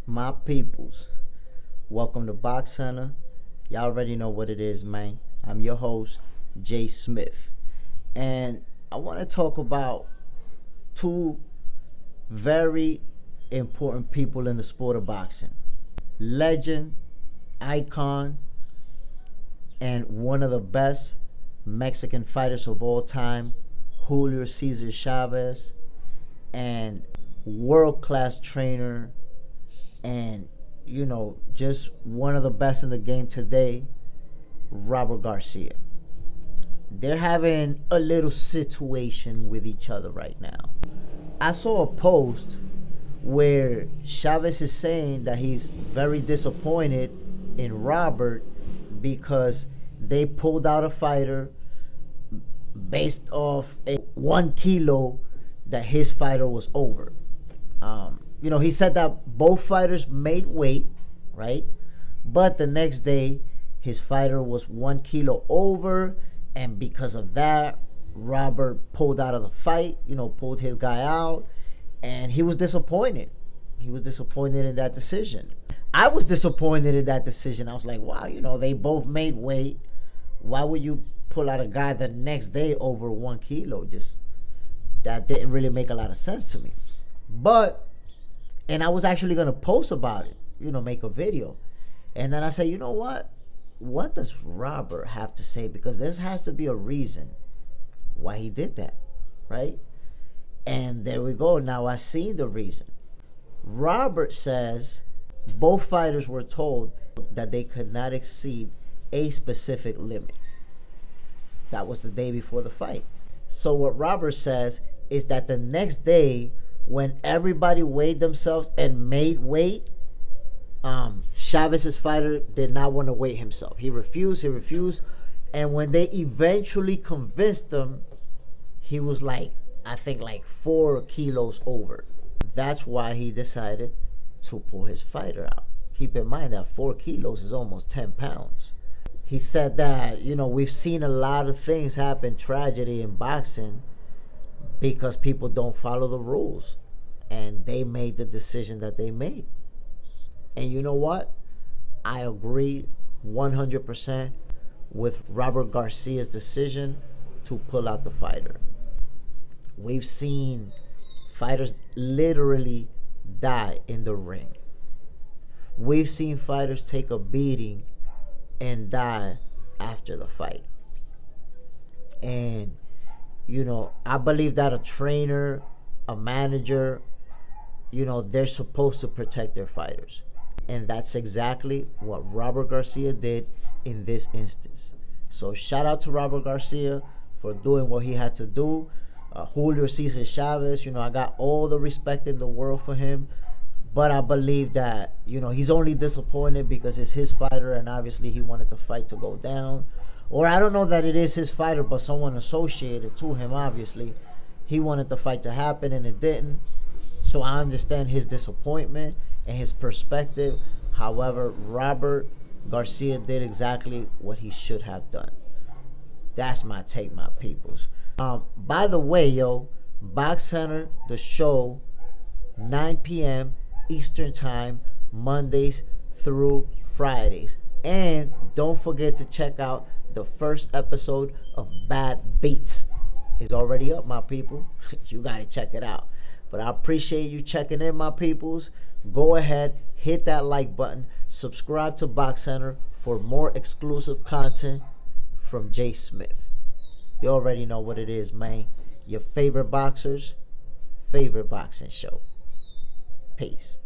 My peoples, welcome to Box Center. Y'all already know what it is, man. I'm your host, Jay Smith. And I want to talk about two very important people in the sport of boxing. Legend, icon, and one of the best Mexican fighters of all time, Julio Cesar Chavez, and world-class trainer, and just one of the best in the game today, Robert Garcia. They're having a little situation with each other right now. I saw a post where Chavez is saying that he's very disappointed in Robert because they pulled out a fighter based off a 1 kilo that his fighter was over. He said that both fighters made weight, right? But the next day, his fighter was 1 kilo over, and because of that, Robert pulled out of the fight, pulled his guy out, and he was disappointed. He was disappointed in that decision. I was disappointed in that decision. I was like, wow, they both made weight. Why would you pull out a guy the next day over 1 kilo? That didn't really make a lot of sense to me. And I was actually going to post about it, make a video. And then I said, you know what? What does Robert have to say? Because there has to be a reason why he did that, right? And there we go. Now I see the reason. Robert says both fighters were told that they could not exceed a specific limit. That was the day before the fight. So what Robert says is that the next day, when everybody weighed themselves and made weight, Chavez's fighter did not want to weigh himself. He refused. And when they eventually convinced him, he was I think 4 kilos over. That's why he decided to pull his fighter out. Keep in mind that 4 kilos is almost 10 pounds. He said that, we've seen a lot of things happen, tragedy in boxing, because people don't follow the rules. And they made the decision that they made. And you know what? I agree 100% with Robert Garcia's decision to pull out the fighter. We've seen fighters literally die in the ring. We've seen fighters take a beating and die after the fight. And I believe that a trainer, a manager, they're supposed to protect their fighters. And that's exactly what Robert Garcia did in this instance. So shout out to Robert Garcia for doing what he had to do. Julio Cesar Chavez, I got all the respect in the world for him. But I believe that, he's only disappointed because it's his fighter and obviously he wanted the fight to go down. Or I don't know that it is his fighter, but someone associated to him, obviously. He wanted the fight to happen and it didn't. So I understand his disappointment and his perspective. However, Robert Garcia did exactly what he should have done. That's my take, my peoples. By the way, Box Center, the show, 9 p.m. Eastern Time, Mondays through Fridays. And don't forget to check out the first episode of Bad Beats. It's already up, my people. You got to check it out. But I appreciate you checking in, my peoples. Go ahead, hit that like button. Subscribe to Box Center for more exclusive content from Jay Smith. You already know what it is, man. Your favorite boxers, favorite boxing show. Peace.